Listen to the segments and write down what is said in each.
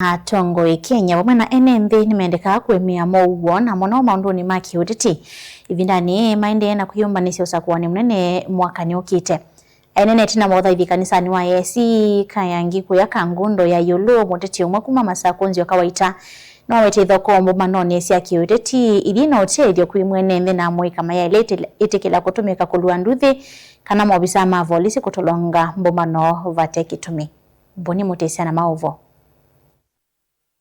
Atongo Kenya wamwe na NNV nimeendeka kwemia mouwo na mono maunduni maki utiti ivindani maende na kuyumbanisya usakuwani mnene mwaka ni ukite NNV tina mawatha hivi kanisani wa yesi kayangi kuya kangundo ya yulu mutiti umwe kuma masakunzi wakawaita na wete thoko mbumanoni yesi ya kiutiti ilina otedio kuimwe NNV na mwe kama ya ilete itikila kutumika kuluwa nduthi kana mwabisa mavolisi kutolonga mbumano vate kitumi mbuni mutesi na mauvo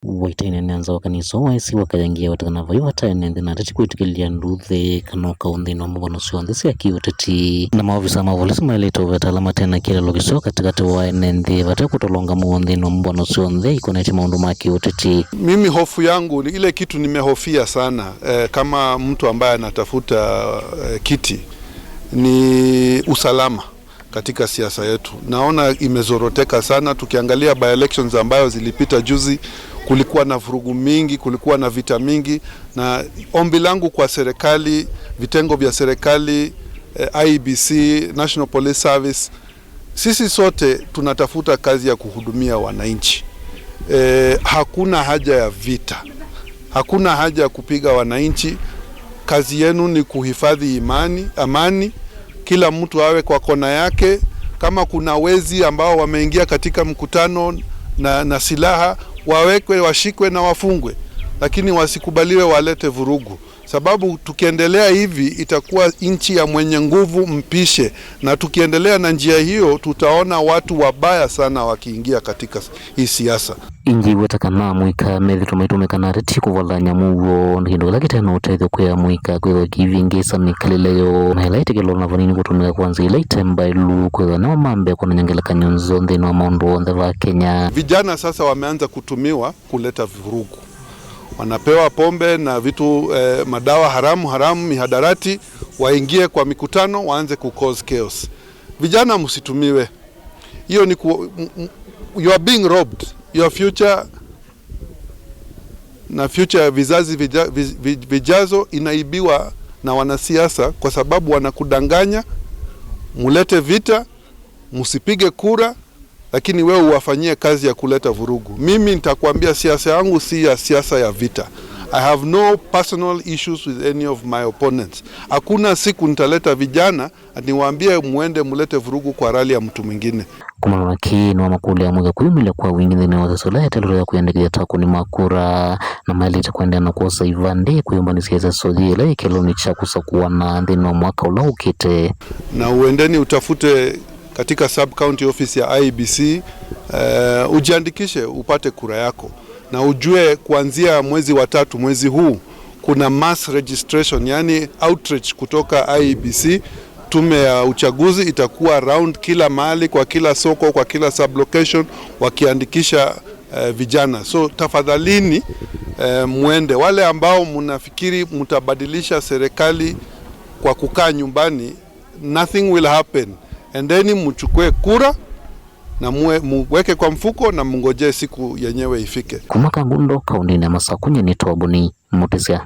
waitaine nanza wakaniso waisi wakayangia watakana vayu wataine na tati kuitukilia nduthi kanoka undhino mbano siwandhisi ya kiutati na maofisa mavolisi mailito vetalama tena kila lokiso katikati wa NNV vata kutolonga muundhino mbano siwandhi ikoneti maundu maki utati. Mimi hofu yangu ni ile kitu nimehofia sana kama mtu ambaye anatafuta kiti ni usalama katika siasa yetu. Naona imezoroteka sana. Tukiangalia by elections ambayo zilipita juzi, kulikuwa na vurugu mingi, kulikuwa na vita mingi, na ombi langu kwa serikali, vitengo vya serikali, IEBC, National Police Service, sisi sote tunatafuta kazi ya kuhudumia wananchi. Hakuna haja ya vita, hakuna haja ya kupiga wananchi. Kazi yenu ni kuhifadhi amani, kila mtu awe kwa kona yake. Kama kuna wezi ambao wameingia katika mkutano na silaha, wawekwe, washikwe na wafungwe, lakini wasikubaliwe walete vurugu, sababu tukiendelea hivi itakuwa nchi ya mwenye nguvu mpishe, na tukiendelea na njia hiyo tutaona watu wabaya sana wakiingia katika hii siasa. Inji wetakana mwika methitumitumikana reti kuvala nyamuwo ndikindu kila kitena uteithio kwia mwika kwithwa kivingisa mikalileyo na ila itikilo na vanini kutumika kwanza ila itemba ilu kwithwa na mambe kuna nyangeleka nyonzo nthini wa maundu onthe va Kenya. Vijana sasa wameanza kutumiwa kuleta vurugu, wanapewa pombe na vitu madawa haramu mihadarati, waingie kwa mikutano waanze cause chaos. Vijana msitumiwe, hiyo ni you are being robbed. Your future na future vizazi vijazo inaibiwa na wanasiasa kwa sababu wanakudanganya, mulete vita, musipige kura, lakini wewe uwafanyie kazi ya kuleta vurugu. Mimi nitakwambia siasa yangu si ya siasa ya vita. I have no personal issues with any of my opponents. Hakuna siku nitaleta vijana niwaambie muende mulete vurugu kwa rali ya mtu mwingine. Kumana kino wa makuli ya mwega kuyumile kwa wingi dhine wa sola ya teluro ya kuyandikia taku ni makura na maili itakuendea na kuosa ivande kuyumbani siyaza soji ila ikelo chakusa kuwa na dhino mwaka ula ukite. Na uendeni utafute katika sub-county office ya IEBC, ujiandikishe upate kura yako. Na ujue kuanzia mwezi wa 3 mwezi huu kuna mass registration, yani outreach kutoka IEBC. Tume ya uchaguzi itakuwa round kila mahali, kwa kila soko, kwa kila sub-location wakiandikisha vijana. So tafadhalini muende. Wale ambao mnafikiri mtabadilisha serikali kwa kukaa nyumbani, nothing will happen. Endeni mchukue kura na muweke kwa mfuko na mungojee siku yenyewe ifike. Kumaka ngundo kaunti na masakunye ni Tobuni Mutisia.